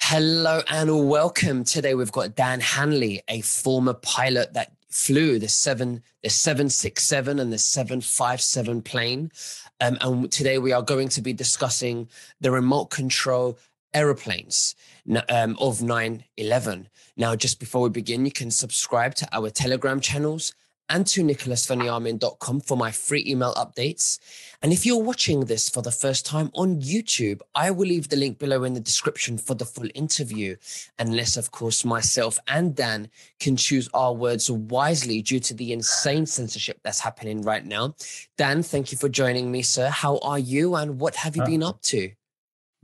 Hello and welcome. Today we've got Dan Hanley, a former pilot that flew the 767 and the 757 plane. And today we are going to be discussing the remote control aeroplanes of 9/11. Now, just before we begin, you can subscribe to our Telegram channels and to nicholasveniamin.com for my free email updates. And if you're watching this for the first time on YouTube, I will leave the link below in the description for the full interview, unless, of course, myself and Dan can choose our words wisely due to the insane censorship that's happening right now. Dan, thank you for joining me, sir. How are you and what have you been up to?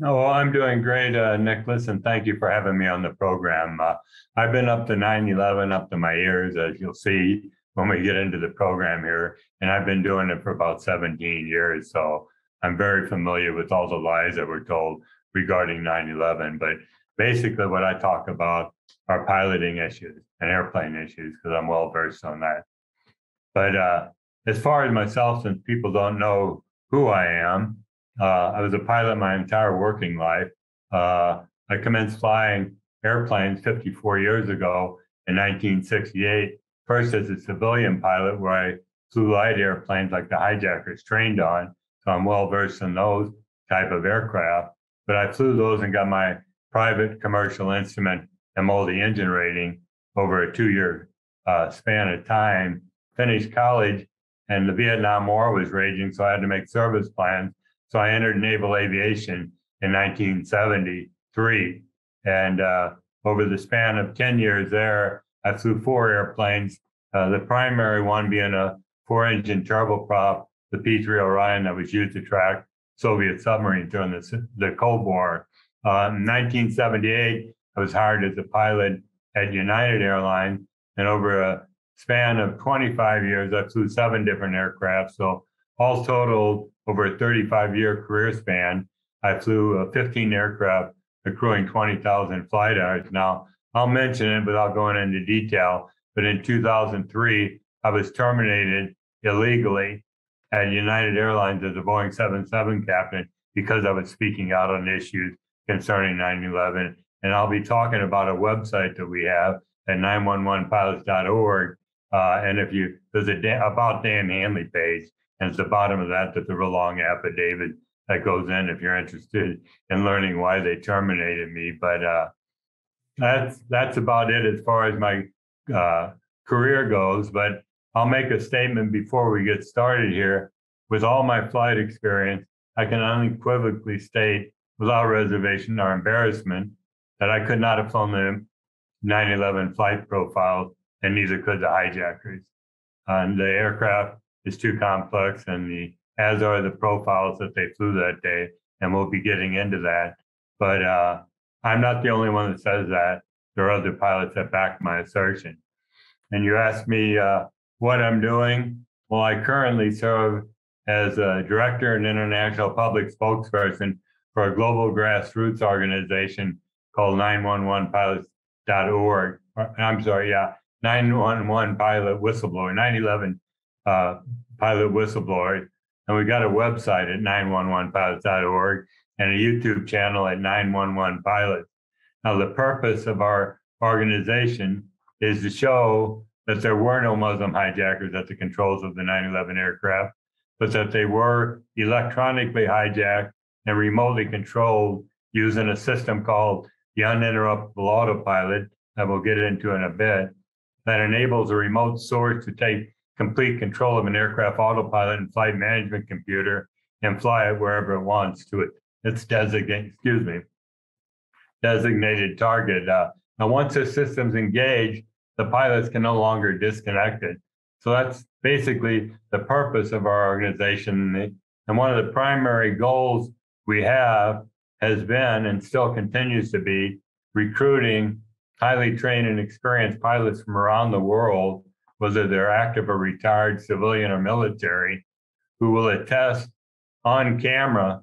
Oh, well, I'm doing great, Nicholas, and thank you for having me on the program. I've been up to 9/11, up to my ears, as you'll see when we get into the program here, and I've been doing it for about 17 years, so I'm very familiar with all the lies that were told regarding 9/11. But basically what I talk about are piloting issues and airplane issues, because I'm well versed on that. But as far as myself, since people don't know who I am, I was a pilot my entire working life. I commenced flying airplanes 54 years ago in 1968, first as a civilian pilot, where I flew light airplanes like the hijackers trained on. So I'm well versed in those type of aircraft. But I flew those and got my private commercial instrument and multi-engine rating over a 2-year span of time. Finished college, and the Vietnam War was raging, so I had to make service plans. So I entered naval aviation in 1973. And over the span of 10 years there, I flew 4 airplanes, the primary one being a 4-engine turboprop, the P-3 Orion, that was used to track Soviet submarines during the Cold War. In 1978, I was hired as a pilot at United Airlines. And over a span of 25 years, I flew 7 different aircraft. So all total, over a 35-year career span, I flew 15 aircraft, accruing 20,000 flight hours. Now, I'll mention it without going into detail, but in 2003, I was terminated illegally at United Airlines as a Boeing 77 captain because I was speaking out on issues concerning 9/11. And I'll be talking about a website that we have at 911pilots.org. And there's about Dan Hanley page, and at the bottom of that, there's a real long affidavit that goes in if you're interested in learning why they terminated me. But that's about it as far as my career goes. But I'll make a statement before we get started here. With all my flight experience, I can unequivocally state without reservation or embarrassment that I could not have flown the 9/11 flight profiles, and neither could the hijackers. And the aircraft is too complex, and as are the profiles that they flew that day, and we'll be getting into that. But I'm not the only one that says that. There are other pilots that back my assertion. And you asked me what I'm doing. Well, I currently serve as a director and international public spokesperson for a global grassroots organization called 911pilots.org. I'm sorry, yeah, 911 Pilot Whistleblower, 9/11 Pilot Whistleblowers. And we got a website at 911pilots.org and a YouTube channel at 911 Pilots. Now, the purpose of our organization is to show that there were no Muslim hijackers at the controls of the 9/11 aircraft, but that they were electronically hijacked and remotely controlled using a system called the uninterruptible autopilot that we'll get into in a bit, that enables a remote source to take complete control of an aircraft autopilot and flight management computer and fly it wherever it wants to its designated target. Now, once the system's engaged, the pilots can no longer disconnect it. So that's basically the purpose of our organization. And one of the primary goals we have has been, and still continues to be, recruiting highly trained and experienced pilots from around the world, whether they're active or retired, civilian or military, who will attest on camera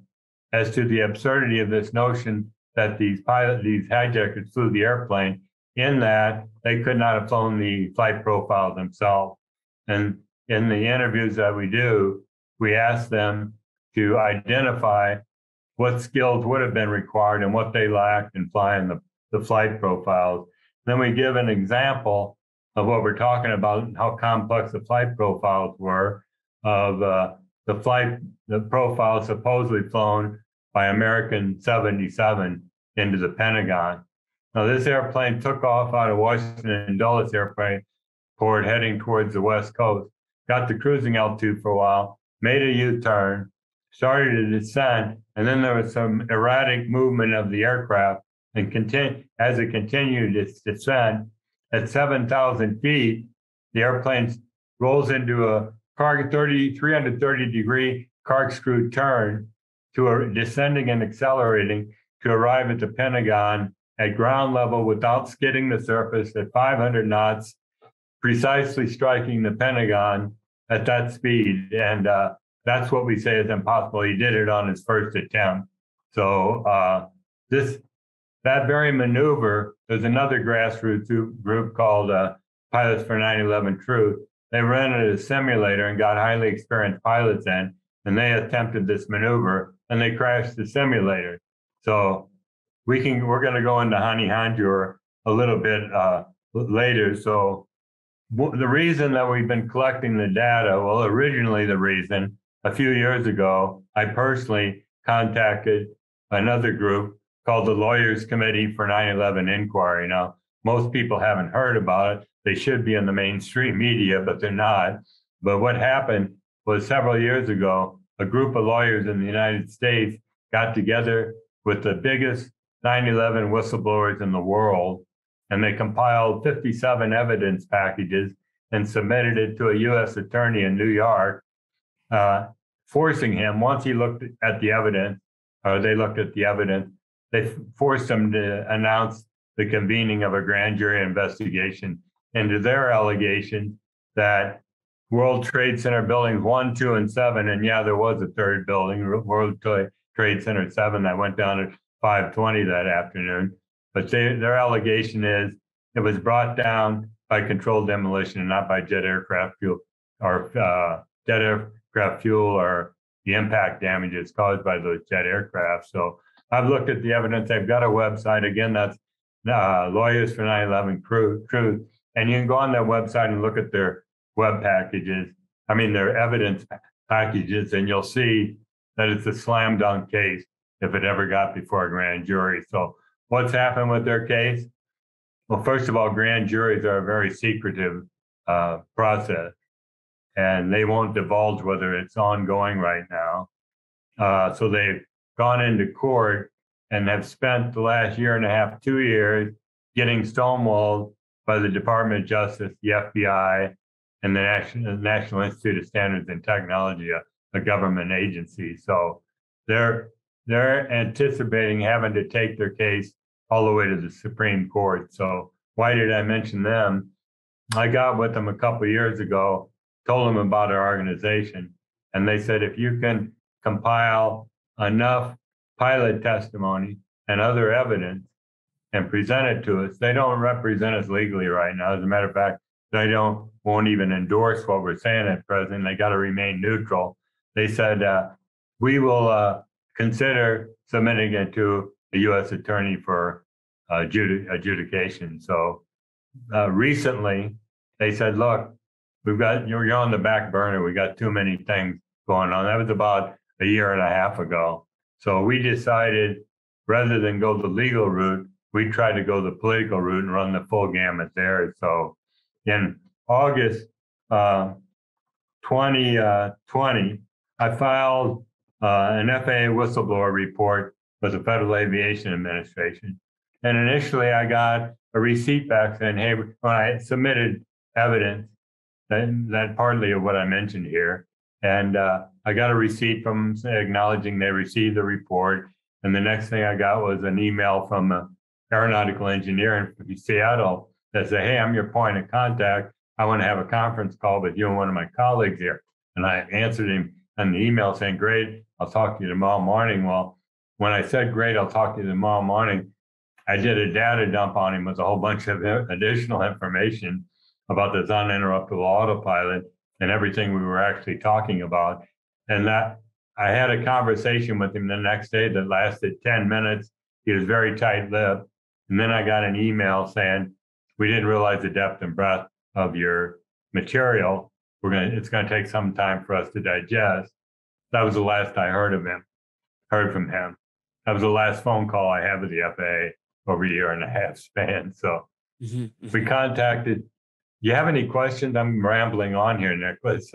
as to the absurdity of this notion that these hijackers flew the airplane, in that they could not have flown the flight profile themselves. And in the interviews that we do, we ask them to identify what skills would have been required and what they lacked in flying the flight profiles. Then we give an example of what we're talking about and how complex the flight profiles were of the profile supposedly flown by American 77 into the Pentagon. Now, this airplane took off out of Washington Dulles Airport heading towards the West Coast, got to cruising altitude for a while, made a U-turn, started to descend, and then there was some erratic movement of the aircraft, and as it continued its descent, at 7,000 feet, the airplane rolls into a 330-degree corkscrew turn descending and accelerating to arrive at the Pentagon at ground level without skidding the surface at 500 knots, precisely striking the Pentagon at that speed. And that's what we say is impossible. He did it on his first attempt. So that very maneuver, there's another grassroots group called Pilots for 9/11 Truth. They rented a simulator and got highly experienced pilots in, and they attempted this maneuver, and they crashed the simulator. So we're going to go into Hani Hanjour a little bit later. So the reason that we've been collecting the data, well, originally the reason, a few years ago, I personally contacted another group called the Lawyers Committee for 9/11 Inquiry. Now, most people haven't heard about it. They should be in the mainstream media, but they're not. But what happened was several years ago, a group of lawyers in the United States got together with the biggest 9/11 whistleblowers in the world, and they compiled 57 evidence packages and submitted it to a U.S. attorney in New York, forcing him, once he looked at the evidence, or they looked at the evidence, they forced him to announce the convening of a grand jury investigation into their allegation that World Trade Center buildings 1, 2, and 7, and yeah, there was a third building, World Trade Center 7, that went down at 5:20 that afternoon. But their allegation is it was brought down by controlled demolition and not by jet aircraft fuel or the impact damages caused by those jet aircraft. So I've looked at the evidence. They've got a website. Again, that's Lawyers for 9/11 Truth. And you can go on their website and look at their their evidence packages, and you'll see that it's a slam dunk case if it ever got before a grand jury. So what's happened with their case? Well, first of all, grand juries are a very secretive process, and they won't divulge whether it's ongoing right now. So they've gone into court and have spent the last year and a half, 2 years, getting stonewalled by the Department of Justice, the FBI, and the National Institute of Standards and Technology, a government agency. So they're anticipating having to take their case all the way to the Supreme Court. So why did I mention them? I got with them a couple of years ago, told them about our organization, and they said, if you can compile enough pilot testimony and other evidence and present it to us. They don't represent us legally right now. As a matter of fact, they won't even endorse what we're saying at present. They got to remain neutral. They said, we will consider submitting it to a U.S. attorney for adjudication. So recently, they said, look, you're on the back burner. We got too many things going on. That was about a year and a half ago. So we decided, rather than go the legal route, we tried to go the political route and run the full gamut there. So in August 2020, I filed an FAA whistleblower report with the Federal Aviation Administration. And initially, I got a receipt back saying, hey, when I submitted evidence, that partly of what I mentioned here, and I got a receipt from them acknowledging they received the report. And the next thing I got was an email from an aeronautical engineer in Seattle that said, hey, I'm your point of contact. I want to have a conference call with you and one of my colleagues here. And I answered him on the email saying, great, I'll talk to you tomorrow morning. Well, when I said, great, I'll talk to you tomorrow morning, I did a data dump on him with a whole bunch of additional information about this uninterruptible autopilot and everything we were actually talking about. And that I had a conversation with him the next day that lasted 10 minutes. He was very tight-lipped. And then I got an email saying, we didn't realize the depth and breadth of your material. It's gonna take some time for us to digest. That was the last I heard from him. That was the last phone call I had with the FAA over a year and a half span. So we contacted. You have any questions? I'm rambling on here, Nicholas.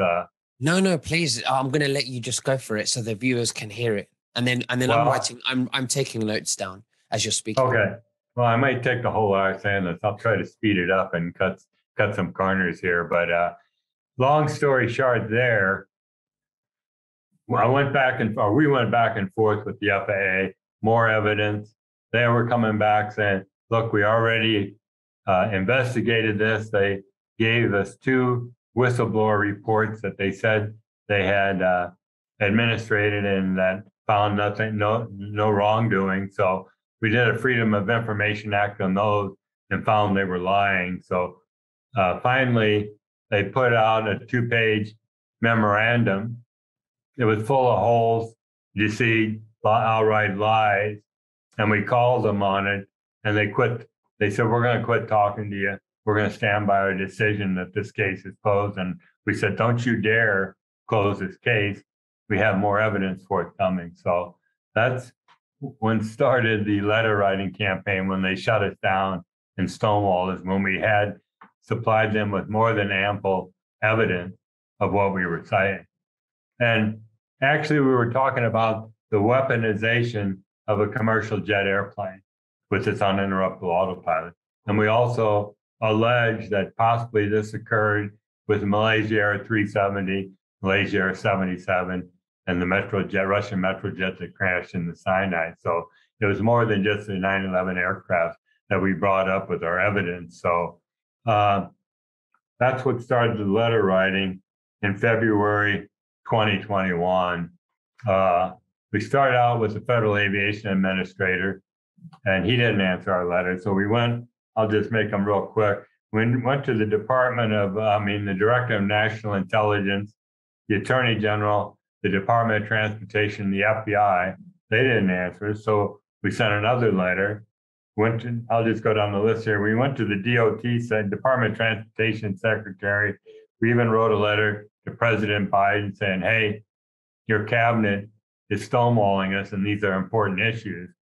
No, please. I'm going to let you just go for it so the viewers can hear it. And then Well, I'm taking notes down as you're speaking. okay. Well, I might take the whole hour saying this. I'll try to speed it up and cut some corners here. But long story short, we went back and forth with the FAA. More evidence. They were coming back saying, "Look, we already investigated this." They gave us 2 whistleblower reports that they said they had administrated and that found no wrongdoing. So we did a Freedom of Information Act on those and found they were lying. So finally, they put out a 2-page memorandum. It was full of holes, deceit, outright lies, and we called them on it, and they quit. They said, "We're going to quit talking to you. We're going to stand by our decision that this case is closed." And we said, "Don't you dare close this case. We have more evidence forthcoming." So that's when started the letter writing campaign, when they shut us down and stonewalled us, when we had supplied them with more than ample evidence of what we were saying. And actually, we were talking about the weaponization of a commercial jet airplane with its uninterruptible autopilot. And we also allege that possibly this occurred with the Malaysia Air 370, Malaysia Air 77, and the Russian Metrojet that crashed in the Sinai. So it was more than just the 9/11 aircraft that we brought up with our evidence. So that's what started the letter writing in February 2021. We started out with the Federal Aviation Administrator, and he didn't answer our letter. So we went, I'll just make them real quick. We went to the the Director of National Intelligence, the Attorney General, the Department of Transportation, the FBI. They didn't answer. So we sent another letter. I'll just go down the list here. We went to the DOT, Department of Transportation Secretary. We even wrote a letter to President Biden saying, "Hey, your cabinet is stonewalling us, and these are important issues,"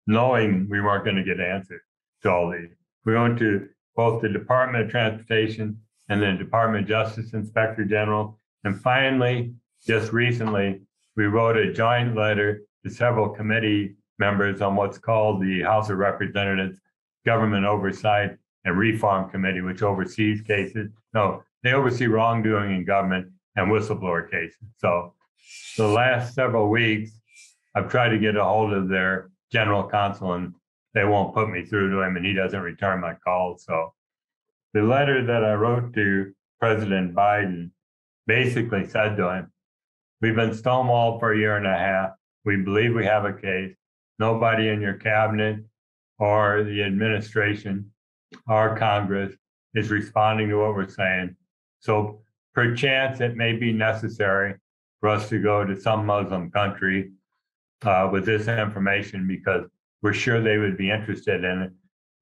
knowing we weren't going to get answers to all these. We went to both the Department of Transportation and the Department of Justice Inspector General. And finally, just recently, we wrote a joint letter to several committee members on what's called the House of Representatives Government Oversight and Reform Committee, which oversees cases. No, they oversee wrongdoing in government and whistleblower cases. So the last several weeks, I've tried to get a hold of their general counsel, and they won't put me through to him, and he doesn't return my calls. So the letter that I wrote to President Biden basically said to him, "We've been stonewalled for a year and a half. We believe we have a case. Nobody in your cabinet or the administration or Congress is responding to what we're saying. So perchance it may be necessary for us to go to some Muslim country with this information, because we're sure they would be interested in it,"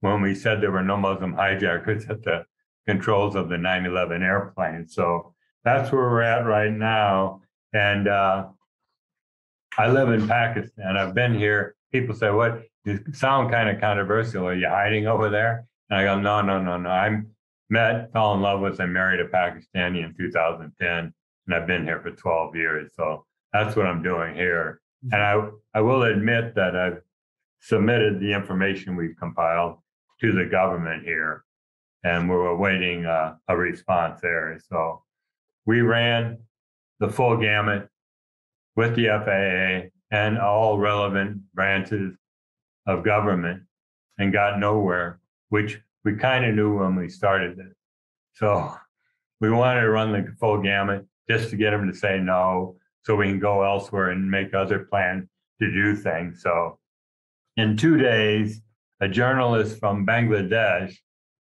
when we said there were no Muslim hijackers at the controls of the 9/11 airplane. So that's where we're at right now. And I live in Pakistan. I've been here. People say, "What? You sound kind of controversial. Are you hiding over there?" And I go, No. Fell in love with and married a Pakistani in 2010, and I've been here for 12 years. So that's what I'm doing here. And I will admit that I've submitted the information we've compiled to the government here, and we're awaiting a response there. So we ran the full gamut with the FAA and all relevant branches of government and got nowhere, which we kind of knew when we started it. So we wanted to run the full gamut just to get them to say no, so we can go elsewhere and make other plans to do things. So in 2 days, a journalist from Bangladesh,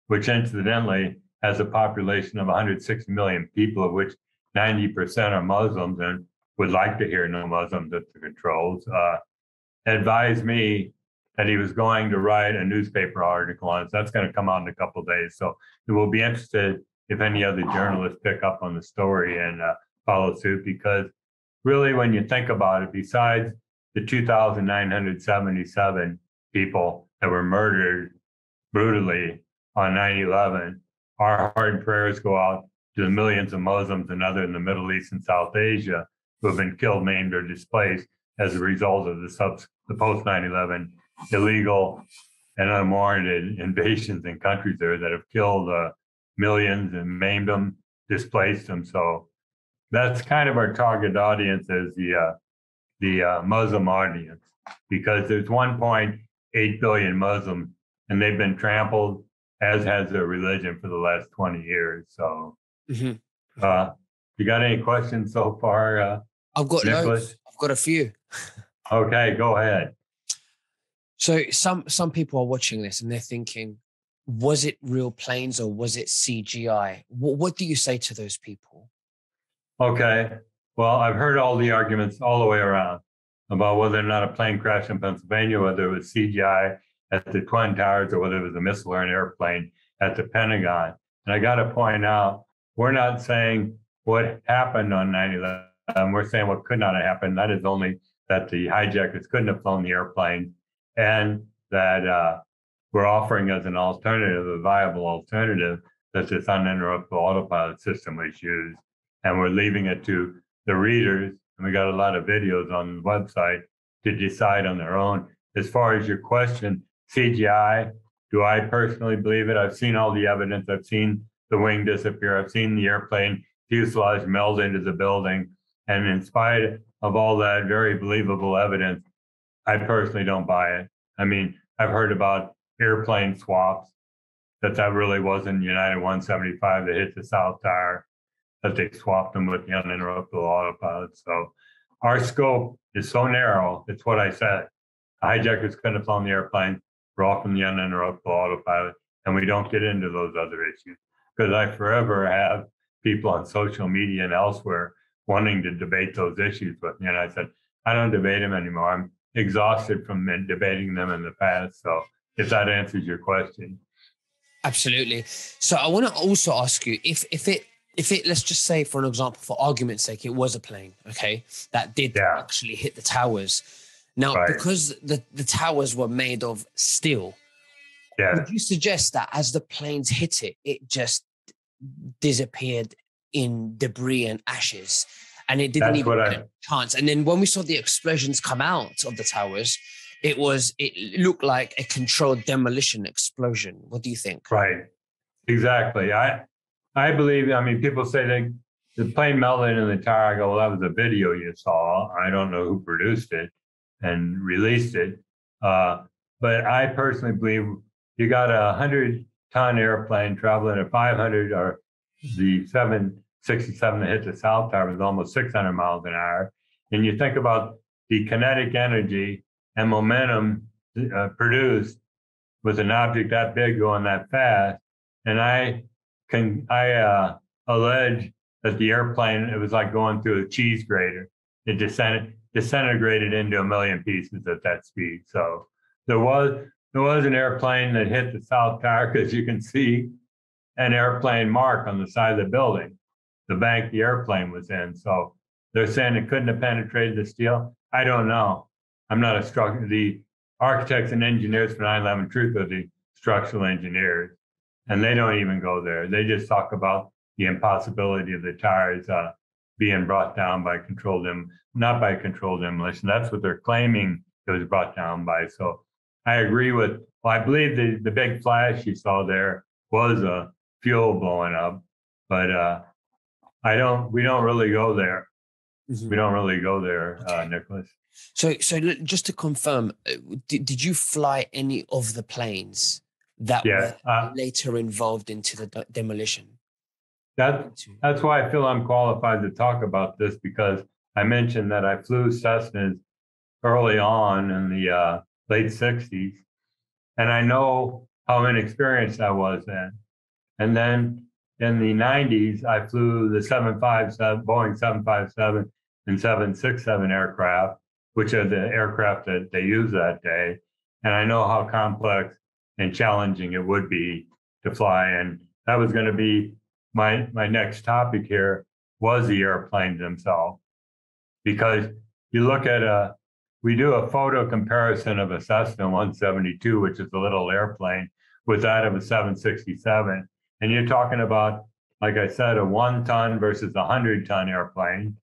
which incidentally has a population of 160 million people, of which 90% are Muslims and would like to hear no Muslims at the controls, advised me that he was going to write a newspaper article on it. So that's going to come out in a couple of days. So it will be interested if any other journalists pick up on the story and follow suit, because really, when you think about it, besides the 2,977 people that were murdered brutally on 9/11, our heart and prayers go out to the millions of Muslims and other in the Middle East and South Asia who have been killed, maimed, or displaced as a result of the post 9/11 illegal and unwarranted invasions in countries there that have killed millions and maimed them, displaced them. So that's kind of our target audience, is the Muslim audience, because there's 1.8 billion Muslims, and they've been trampled, as has their religion, for the last 20 years. So, you got any questions so far, I've got Nicholas? loads. I've got a few. Okay, go ahead. So some people are watching this and they're thinking, was it real planes or was it CGI? What do you say to those people? Okay. Well, I've heard all the arguments all the way around about whether or not a plane crashed in Pennsylvania, whether it was CGI at the Twin Towers or whether it was a missile or an airplane at the Pentagon. And I got to point out, we're not saying what happened on 9/11. We're saying what could not have happened. That is only that the hijackers couldn't have flown the airplane, and that we're offering as an alternative, a viable alternative, that this uninterruptible autopilot system was used. And we're leaving it to the readers, and we got a lot of videos on the website, to decide on their own. As far as your question, CGI, do I personally believe it? I've seen all the evidence. I've seen the wing disappear. I've seen the airplane fuselage meld into the building. And in spite of all that very believable evidence, I personally don't buy it. I mean, I've heard about airplane swaps, that really wasn't United 175 that hit the South Tower, that they swapped them with the uninterruptible autopilot. So our scope is so narrow. It's what I said. The hijackers couldn't have flown the airplane. We're off from the uninterruptible autopilot, and we don't get into those other issues, because I forever have people on social media and elsewhere wanting to debate those issues with me. And I said, I don't debate them anymore. I'm exhausted from debating them in the past. So if that answers your question. Absolutely. So I want to also ask you, if it, let's just say, for an example, for argument's sake, it was a plane, okay, that did actually hit the towers. Now, because the towers were made of steel, would you suggest that as the planes hit it, it just disappeared in debris and ashes, and it didn't even get a chance? And then when we saw the explosions come out of the towers, it looked like a controlled demolition explosion. What do you think? Right. Exactly. I believe, I mean, people say the plane melted in the tower. I go, well, that was a video you saw. I don't know who produced it and released it. But I personally believe you got a 100-ton airplane traveling at 500, or the 767 that hit the South Tower was almost 600 miles an hour. And you think about the kinetic energy and momentum produced with an object that big going that fast. And I allege that the airplane, it was like going through a cheese grater. It disintegrated into a million pieces at that speed. So there was an airplane that hit the South Tower, because you can see an airplane mark on the side of the building, the bank the airplane was in. So they're saying it couldn't have penetrated the steel. I don't know. I'm not a structural. The architects and engineers for 9/11 Truth are the structural engineers, and they don't even go there. They just talk about the impossibility of the towers being brought down by not by controlled demolition. That's what they're claiming it was brought down by. So I agree with, well, I believe the big flash you saw there was a fuel blowing up, but we don't really go there. Mm-hmm. We don't really go there, okay. Nicholas. So just to confirm, did you fly any of the planes that were later involved into the demolition? That's why I feel I'm qualified to talk about this, because I mentioned that I flew Cessnas early on in the late 60s, and I know how inexperienced I was then. And then in the 90s, I flew the Boeing 757 and 767 aircraft, which are the aircraft that they used that day. and I know how complex and challenging it would be to fly. And that was going to be my next topic here, was the airplanes themselves. Because you look at we do a photo comparison of a Cessna 172, which is a little airplane, with that of a 767. And you're talking about, like I said, a 1-ton versus a 100-ton airplane,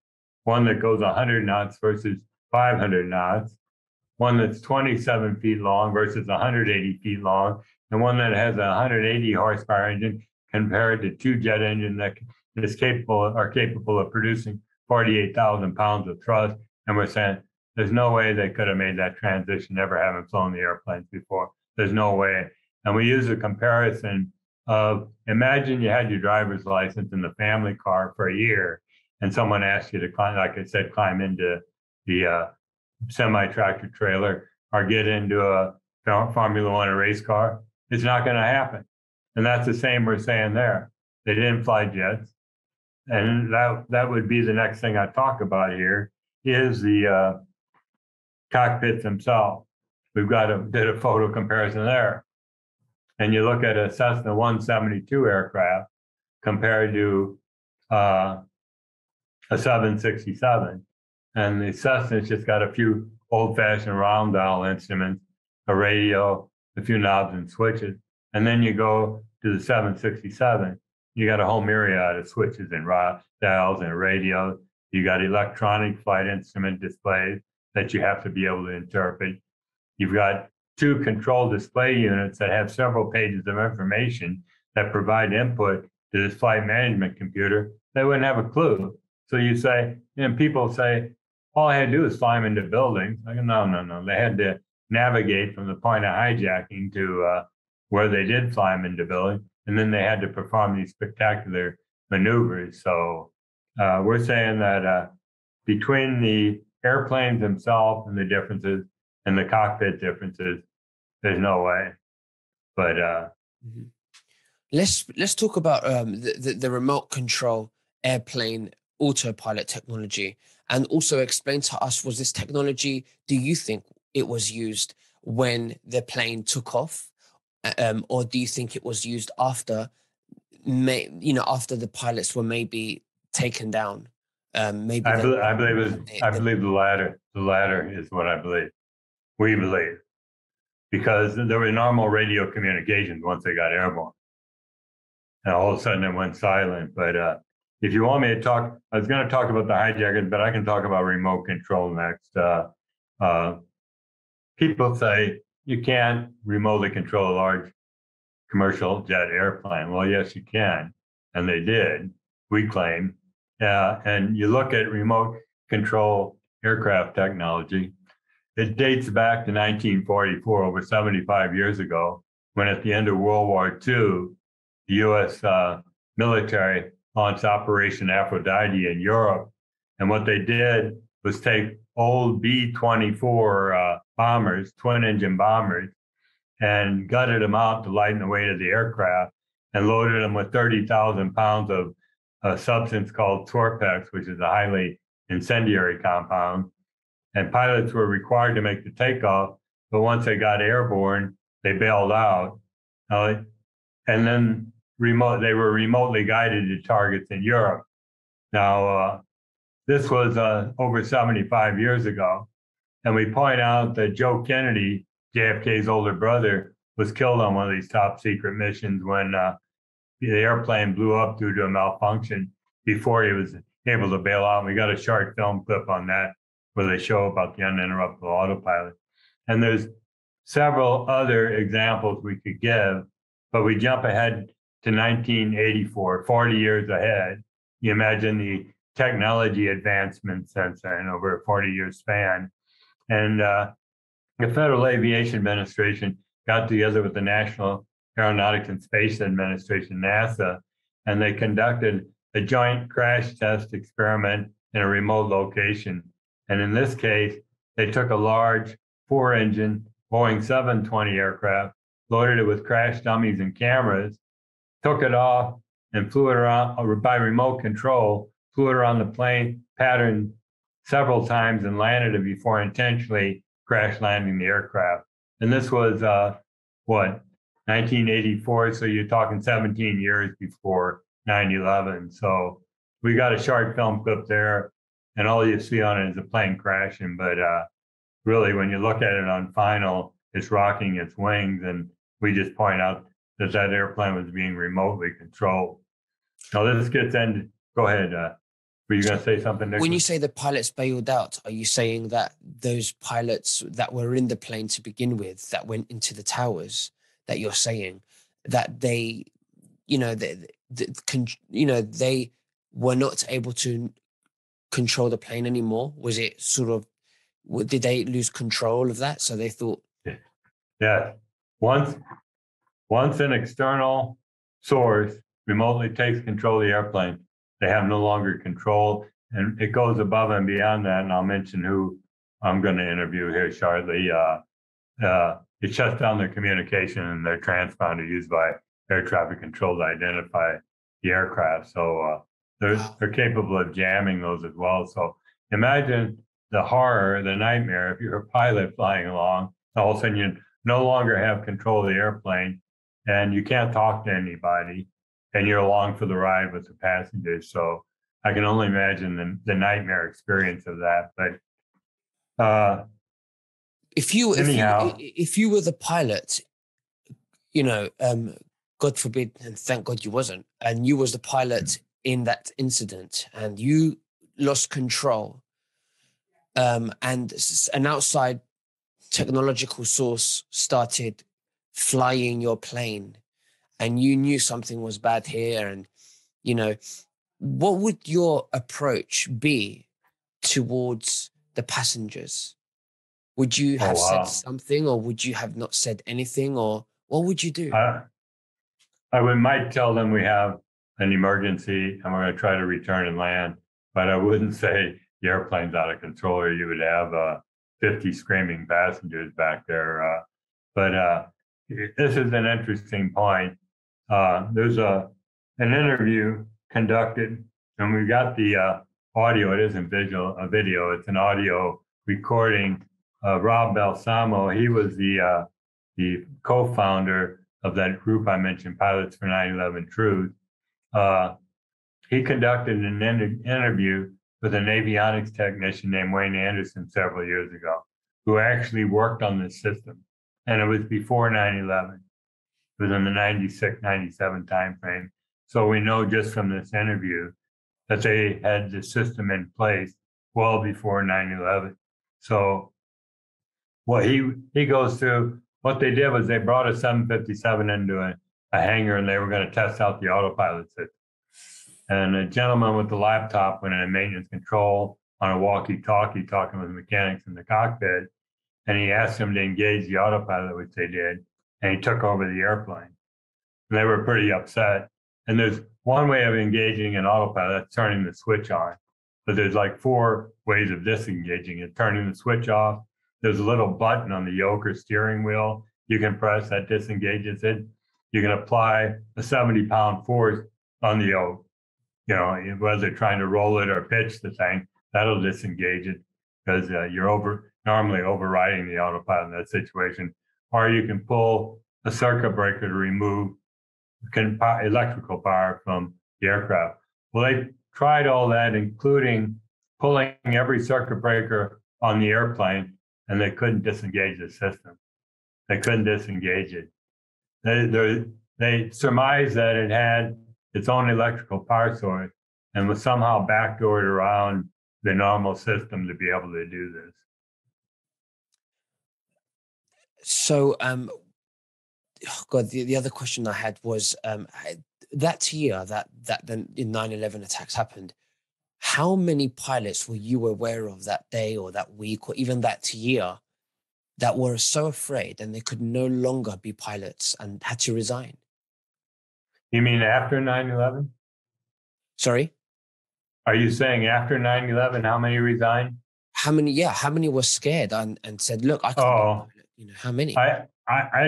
one that goes 100 knots versus 500 knots, one that's 27 feet long versus 180 feet long, and one that has a 180 horsepower engine compared to two jet engines that are capable of producing 48,000 pounds of thrust. And we're saying there's no way they could have made that transition, never having flown the airplanes before. There's no way. And we use a comparison of, imagine you had your driver's license in the family car for a year, and someone asked you to climb, like I said, climb into the semi-tractor trailer or get into a Formula One or race car. It's not going to happen. And that's the same we're saying there. They didn't fly jets. And that would be the next thing I talk about here, is the cockpits themselves. We've did a photo comparison there. And you look at a Cessna 172 aircraft compared to a 767. And the Cessna's just got a few old-fashioned round dial instruments, a radio, a few knobs and switches. And then you go to the 767. You got a whole myriad of switches and dials and radios. You got electronic flight instrument displays that you have to be able to interpret. You've got two control display units that have several pages of information that provide input to this flight management computer. They wouldn't have a clue. So you say, and people say, all I had to do is fly them into buildings. I go, no. They had to navigate from the point of hijacking to where they did fly them into buildings. And then they had to perform these spectacular maneuvers. So we're saying that between the airplanes themselves and the differences and the cockpit differences, there's no way. But let's talk about the remote control airplane autopilot technology, and also explain to us, was this technology, do you think it was used when the plane took off, or do you think it was used after the pilots were maybe taken down? I believe the latter. The latter is what I believe. We believe, because there were normal radio communications once they got airborne, and all of a sudden it went silent. But if you want me to talk, I was going to talk about the hijackers, but I can talk about remote control next. People say you can't remotely control a large commercial jet airplane. Well, yes, you can, and they did, we claim. And you look at remote control aircraft technology, it dates back to 1944, over 75 years ago, when at the end of World War II, the U.S. Military launched Operation Aphrodite in Europe. And what they did was take old B-24 bombers, twin-engine bombers, and gutted them out to lighten the weight of the aircraft, and loaded them with 30,000 pounds of a substance called Torpex, which is a highly incendiary compound. And pilots were required to make the takeoff, but once they got airborne, they bailed out. And then they were remotely guided to targets in Europe. Now, this was over 75 years ago. And we point out that Joe Kennedy, JFK's older brother, was killed on one of these top secret missions when the airplane blew up due to a malfunction before he was able to bail out. And we got a short film clip on that where they show about the uninterruptible autopilot. And there's several other examples we could give, but we jump ahead to 1984, 40 years ahead. You imagine the technology advancements since then over a 40-year span. And the Federal Aviation Administration got together with the National Aeronautics and Space Administration, NASA, and they conducted a joint crash test experiment in a remote location. And in this case, they took a large 4-engine Boeing 720 aircraft, loaded it with crash dummies and cameras, took it off and flew it around by remote control, flew it around the plane pattern several times and landed it before intentionally crash landing the aircraft. And this was, what, 1984. So you're talking 17 years before 9/11. So we got a short film clip there, and all you see on it is a plane crashing. But really, when you look at it on final, it's rocking its wings. And we just point out that that airplane was being remotely controlled. Now, this gets into, go ahead. Were you going to say something, Nicholas? When you say the pilots bailed out, are you saying that those pilots that were in the plane to begin with, that went into the towers, that you're saying that they, they were not able to control the plane anymore? Was it sort of, did they lose control of that? So they thought, yeah. Once an external source remotely takes control of the airplane, they have no longer control. And it goes above and beyond that. And I'll mention who I'm going to interview here shortly. It shuts down their communication and their transponder used by air traffic control to identify the aircraft. So they're capable of jamming those as well. So imagine the horror, the nightmare, if you're a pilot flying along, all of a sudden you no longer have control of the airplane and you can't talk to anybody and you're along for the ride with the passengers. So I can only imagine the nightmare experience of that. But if you were the pilot, God forbid, and thank God you wasn't, and you was the pilot in that incident and you lost control, and an outside technological source started flying your plane and you knew something was bad here, and what would your approach be towards the passengers? Would you have said something, or would you have not said anything, or what would you do? I might tell them we have an emergency and we're going to try to return and land, but I wouldn't say the airplane's out of control or you would have 50 screaming passengers back there. But this is an interesting point. There's an interview conducted, and we got the audio. It isn't a video. It's an audio recording. Rob Balsamo, he was the co-founder of that group I mentioned, Pilots for 9/11 Truth. He conducted an interview with an avionics technician named Wayne Anderson several years ago, who actually worked on this system. And it was before 9/11. It was in the 96, 97 timeframe. So we know just from this interview that they had the system in place well before 9/11. So what he goes through, what they did was they brought a 757 into a hangar and they were going to test out the autopilot system. And a gentleman with the laptop went in maintenance control on a walkie-talkie talking with mechanics in the cockpit. And he asked them to engage the autopilot, which they did. And he took over the airplane. And they were pretty upset. And there's one way of engaging an autopilot, that's turning the switch on. But there's like 4 ways of disengaging it. Turning the switch off. There's a little button on the yoke or steering wheel you can press that disengages it. You can apply a 70-pound force on the yoke. Whether trying to roll it or pitch the thing, that'll disengage it because you're normally overriding the autopilot in that situation. Or you can pull a circuit breaker to remove electrical power from the aircraft. Well, they tried all that, including pulling every circuit breaker on the airplane, and they couldn't disengage the system. They couldn't disengage it. They surmised that it had its own electrical power source and was somehow backdoored around the normal system to be able to do this. So, the other question I had was that year that the 9/11 attacks happened, how many pilots were you aware of that day or that week or even that year that were so afraid and they could no longer be pilots and had to resign? You mean after 9/11? Sorry? Are you saying after 9/11, how many resigned? How many were scared and said, look, I can't be a pilot. How many? I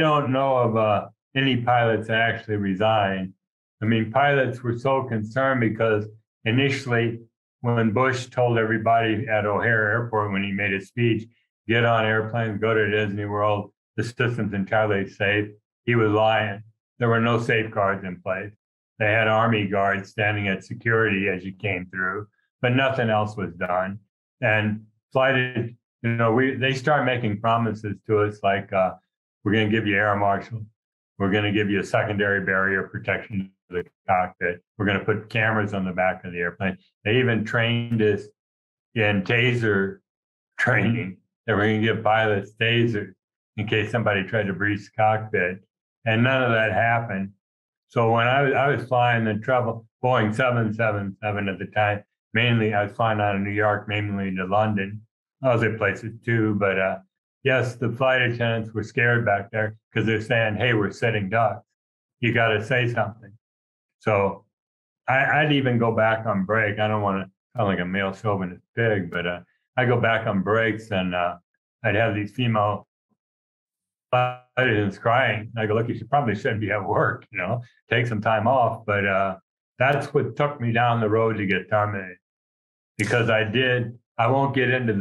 don't know of any pilots that actually resigned. I mean, pilots were so concerned because initially when Bush told everybody at O'Hare Airport when he made his speech, get on airplanes, go to Disney World, the system's entirely safe. He was lying. There were no safeguards in place. They had Army guards standing at security as you came through, but nothing else was done. And flight, they start making promises to us like, we're going to give you air marshal. We're going to give you a secondary barrier protection to the cockpit. We're going to put cameras on the back of the airplane. They even trained us in taser training. They were going to give pilots tasers in case somebody tried to breach the cockpit. And none of that happened. So when I was flying the Boeing 777 at the time, mainly I was flying out of New York, mainly to London, other places too. But yes, the flight attendants were scared back there because they're saying, hey, we're sitting ducks. You got to say something. So I'd even go back on break. I don't want to sound like a male chauvinist pig, but I go back on breaks and I'd have these female flight attendants crying. I go, look, you probably shouldn't be at work, take some time off. But that's what took me down the road to get terminated because I won't get into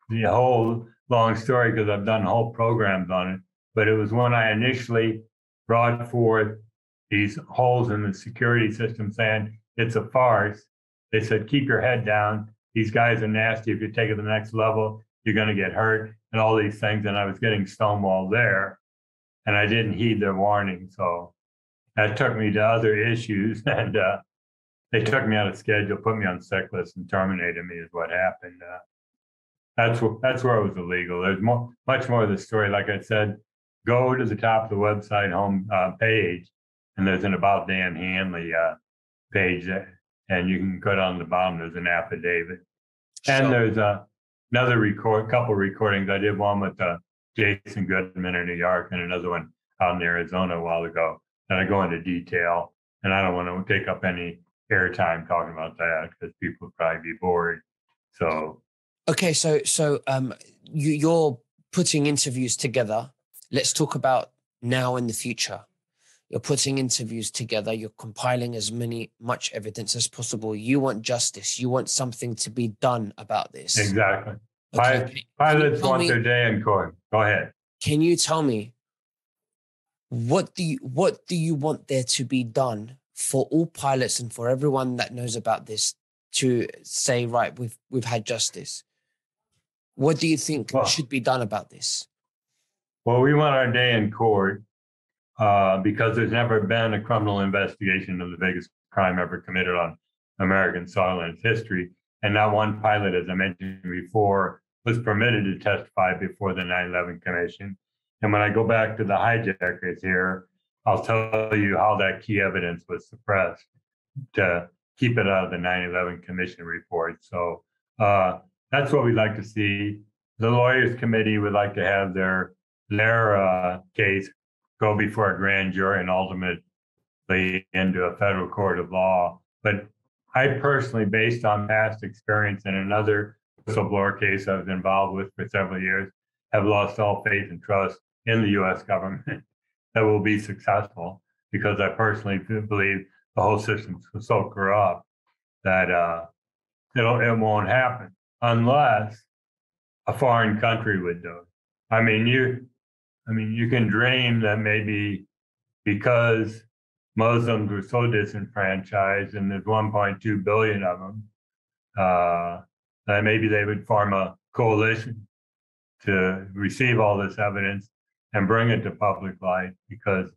the whole long story because I've done whole programs on it. But it was when I initially brought forth these holes in the security system saying it's a farce. They said, keep your head down. These guys are nasty. If you take it to the next level, you're going to get hurt and all these things. And I was getting stonewalled there and I didn't heed their warning. So that took me to other issues and they took me out of schedule, put me on sick list and terminated me is what happened. That's where it was illegal. There's much more of the story. Like I said, go to the top of the website home page and there's an About Dan Hanley page and you can go down the bottom. There's an affidavit. And there's another couple recordings. I did one with Jason Goodman in New York and another one out in Arizona a while ago. And I go into detail, and I don't want to take up any airtime talking about that because people would probably be bored. So, okay, so you're putting interviews together. Let's talk about now and the future. You're putting interviews together. You're compiling much evidence as possible. You want justice. You want something to be done about this. Exactly. Okay. Pilots want their day in court. Go ahead. Can you tell me what do you want there to be done for all pilots and for everyone that knows about this to say, right, we've had justice? What do you think should be done about this? Well, we want our day in court. Because there's never been a criminal investigation of the biggest crime ever committed on American soil in its history. And not one pilot, as I mentioned before, was permitted to testify before the 9/11 Commission. And when I go back to the hijackers here, I'll tell you how that key evidence was suppressed to keep it out of the 9/11 Commission report. So that's what we'd like to see. The Lawyers Committee would like to have their case go before a grand jury and ultimately into a federal court of law. But I personally, based on past experience in another whistleblower case I was involved with for several years, have lost all faith and trust in the U.S. government that will be successful because I personally believe the whole system is so corrupt that it won't happen unless a foreign country would do it. You can dream that maybe because Muslims were so disenfranchised and there's 1.2 billion of them, that maybe they would form a coalition to receive all this evidence and bring it to public light because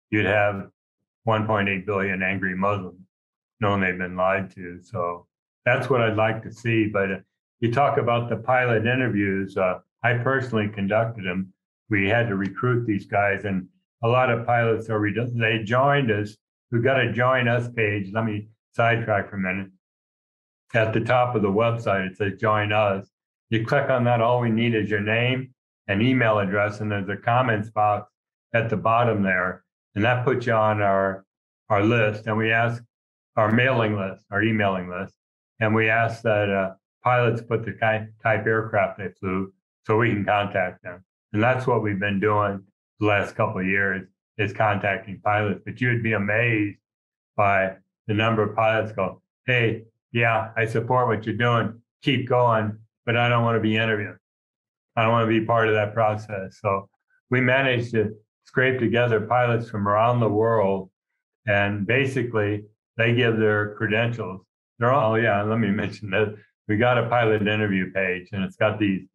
you'd have 1.8 billion angry Muslims knowing they've been lied to. So that's what I'd like to see. But you talk about the pilot interviews. I personally conducted them. We had to recruit these guys, and a lot of pilots they joined us. We've got a join us page. Let me sidetrack for a minute. At the top of the website, it says join us. You click on that. All we need is your name and email address, and there's a comments box at the bottom there, and that puts you on our list. And we ask our mailing list, our emailing list, and we ask that pilots put the type aircraft they flew so we can contact them. And that's what we've been doing the last couple of years is contacting pilots. But you would be amazed by the number of pilots go, hey, yeah, I support what you're doing. Keep going, but I don't want to be interviewed. I don't want to be part of that process. So we managed to scrape together pilots from around the world, and basically they give their credentials. They're all, oh yeah, let me mention that we got a pilot interview page, and it's got these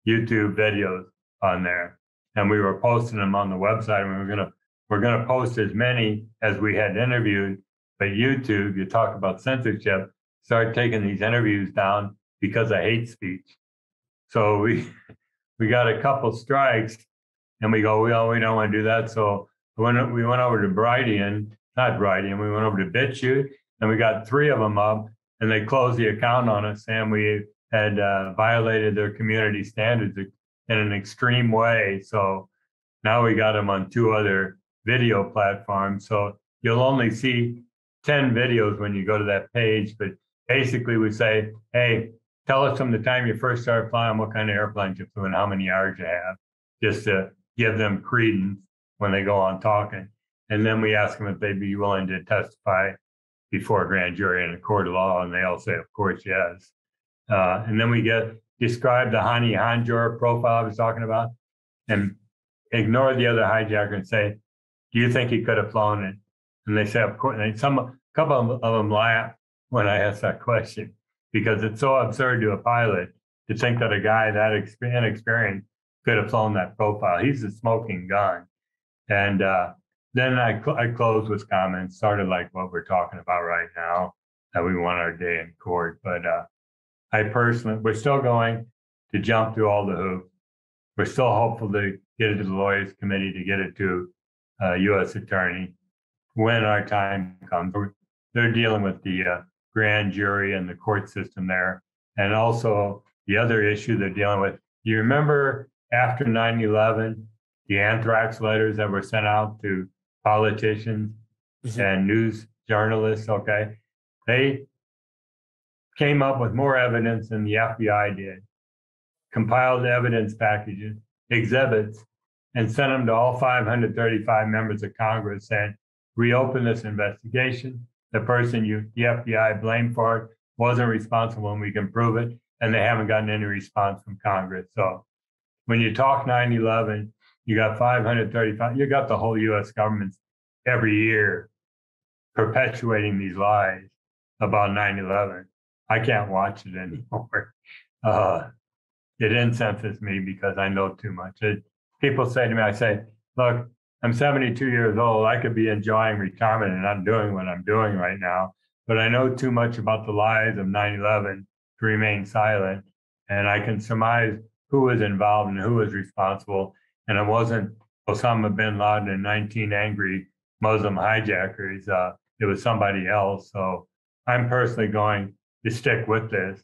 YouTube videos on there, and we were posting them on the website, and we're gonna post as many as we had interviewed. But YouTube, you talk about censorship, started taking these interviews down because of hate speech. So we got a couple strikes, and we go, we don't want to do that. So we went over to not Brightian, we went over to BitChute, and we got 3 of them up, and they closed the account on us, and we had violated their community standards in an extreme way. So now we got them on 2 other video platforms. So you'll only see 10 videos when you go to that page. But basically we say, hey, tell us from the time you first started flying, what kind of airplanes you flew and how many hours you have, just to give them credence when they go on talking. And then we ask them if they'd be willing to testify before a grand jury in a court of law, and they all say, of course, yes. And then we describe the Hani Hanjour profile I was talking about, and ignore the other hijacker and say, do you think he could have flown it? And they say, of course. And a couple of them laugh when I ask that question, because it's so absurd to a pilot to think that a guy that inexperienced could have flown that profile. He's a smoking gun. And then I closed with comments, started like what we're talking about right now, that we want our day in court. But we're still going to jump through all the hoops. We're still hopeful to get it to the lawyers committee, to get it to U.S. attorney when our time comes. They're dealing with the grand jury and the court system there. And also the other issue they're dealing with, you remember after 9/11, the anthrax letters that were sent out to politicians and news journalists, okay? They came up with more evidence than the FBI did, compiled evidence packages, exhibits, and sent them to all 535 members of Congress saying, reopen this investigation. The person the FBI blamed for it wasn't responsible, and we can prove it, and they haven't gotten any response from Congress. So when you talk 9/11, you got 535, you got the whole US government every year perpetuating these lies about 9/11. I can't watch it anymore. It incenses me because I know too much. People say to me, I say, look, I'm 72 years old. I could be enjoying retirement and not doing what I'm doing right now, but I know too much about the lies of 9/11 to remain silent. And I can surmise who was involved and who was responsible. And it wasn't Osama bin Laden and 19 angry Muslim hijackers. It was somebody else. So I'm personally going to stick with this,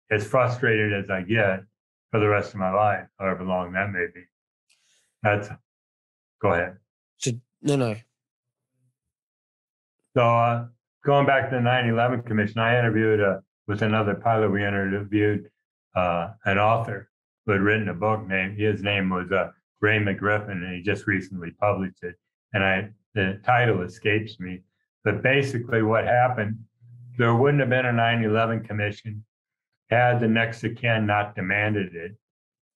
as frustrated as I get for the rest of my life, however long that may be. Go ahead. So, no. So going back to the 9/11 Commission, I interviewed with another pilot. We interviewed an author who had written a book. His name was Ray McGriffin, and he just recently published it. And the title escapes me. But basically what happened, there wouldn't have been a 9/11 Commission had the next of kin not demanded it.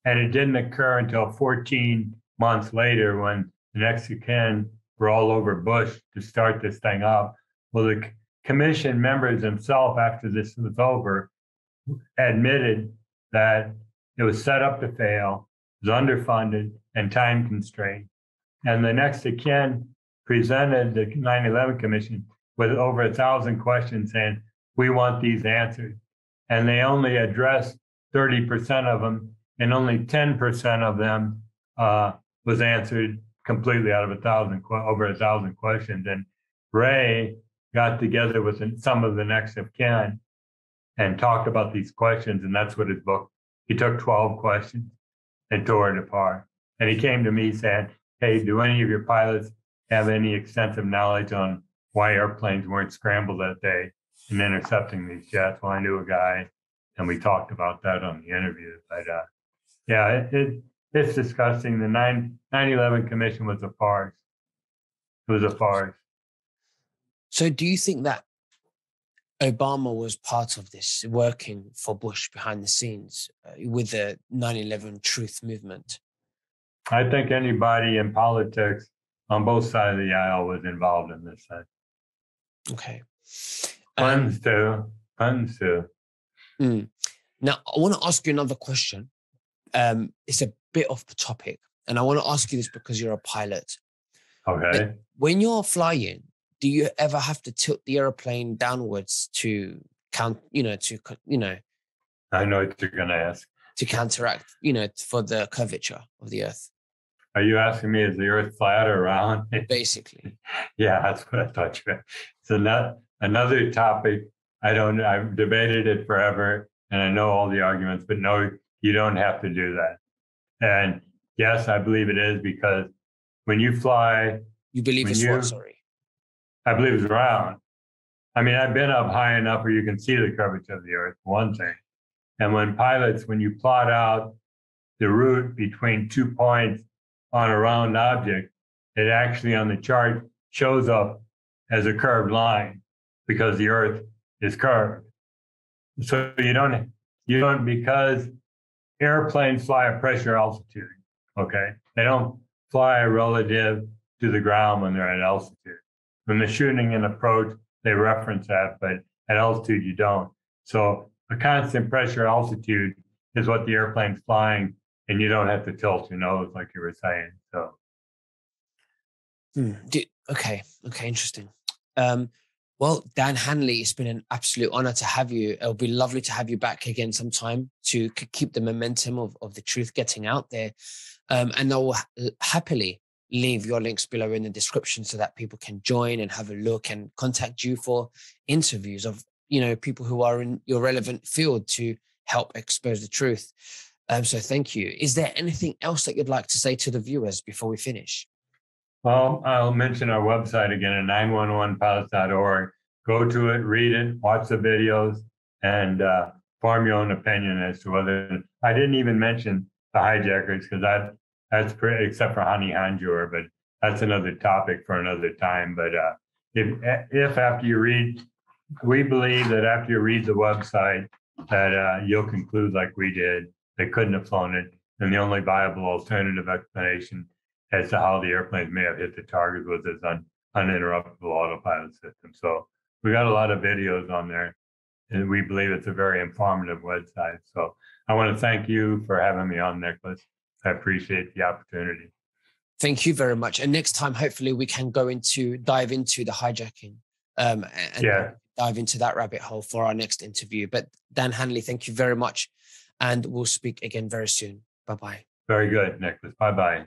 And it didn't occur until 14 months later when the next of kin were all over Bush to start this thing up. Well, the commission members themselves, after this was over, admitted that it was set up to fail, was underfunded, and time constrained. And the next of kin presented the 9/11 Commission with over 1,000 questions saying, we want these answered. And they only addressed 30% of them, and only 10% of them was answered completely out of over 1,000 questions. And Ray got together with some of the next of kin and talked about these questions, and that's what his book. He took 12 questions and tore it apart. And he came to me saying, hey, do any of your pilots have any extensive knowledge on why airplanes weren't scrambled that day and intercepting these jets? Well, I knew a guy, and we talked about that on the interview. But yeah, it's disgusting. The 9/11 Commission was a farce. It was a farce. So do you think that Obama was part of this, working for Bush behind the scenes with the 9/11 truth movement? I think anybody in politics on both sides of the aisle was involved in this thing. Okay. Funds too. Funds too. Now, I want to ask you another question. It's a bit off the topic, and I want to ask you this because you're a pilot. Okay. When you're flying, do you ever have to tilt the airplane downwards to I know what you're going to ask. To counteract, for the curvature of the Earth? Are you asking me, is the Earth flat or round? Basically. Yeah, that's what I thought you meant. So another topic. I've debated it forever and I know all the arguments, but no, you don't have to do that. And yes, I believe it is, because when you fly, you believe it's what? Sorry. I believe it's round. I mean, I've been up high enough where you can see the curvature of the Earth, one thing. And when you plot out the route between 2 points on a round object, it actually on the chart shows up as a curved line because the Earth is curved. So you don't, because airplanes fly at pressure altitude, okay? They don't fly relative to the ground when they're at altitude. When they're shooting an approach, they reference that, but at altitude, you don't. So a constant pressure altitude is what the airplane's flying, and you don't have to tilt your nose like you were saying. So, okay, interesting. Well, Dan Hanley, it's been an absolute honor to have you. It'll be lovely to have you back again sometime to keep the momentum of the truth getting out there. And I will happily leave your links below in the description so that people can join and have a look and contact you for interviews of people who are in your relevant field to help expose the truth. So thank you. Is there anything else that you'd like to say to the viewers before we finish? Well, I'll mention our website again at 911pilots.org. Go to it, read it, watch the videos, and form your own opinion as to whether. I didn't even mention the hijackers because that's pretty, except for Hani Hanjour, but that's another topic for another time. But if after you read, we believe that after you read the website, that you'll conclude like we did, they couldn't have flown it, and the only viable alternative explanation as to how the airplanes may have hit the target was this uninterruptible autopilot system. So we got a lot of videos on there, and we believe it's a very informative website. So I want to thank you for having me on, Nicholas. I appreciate the opportunity. Thank you very much. And next time, hopefully we can dive into the hijacking and dive into that rabbit hole for our next interview. But Dan Hanley, thank you very much. And we'll speak again very soon. Bye-bye. Very good, Nicholas. Bye-bye.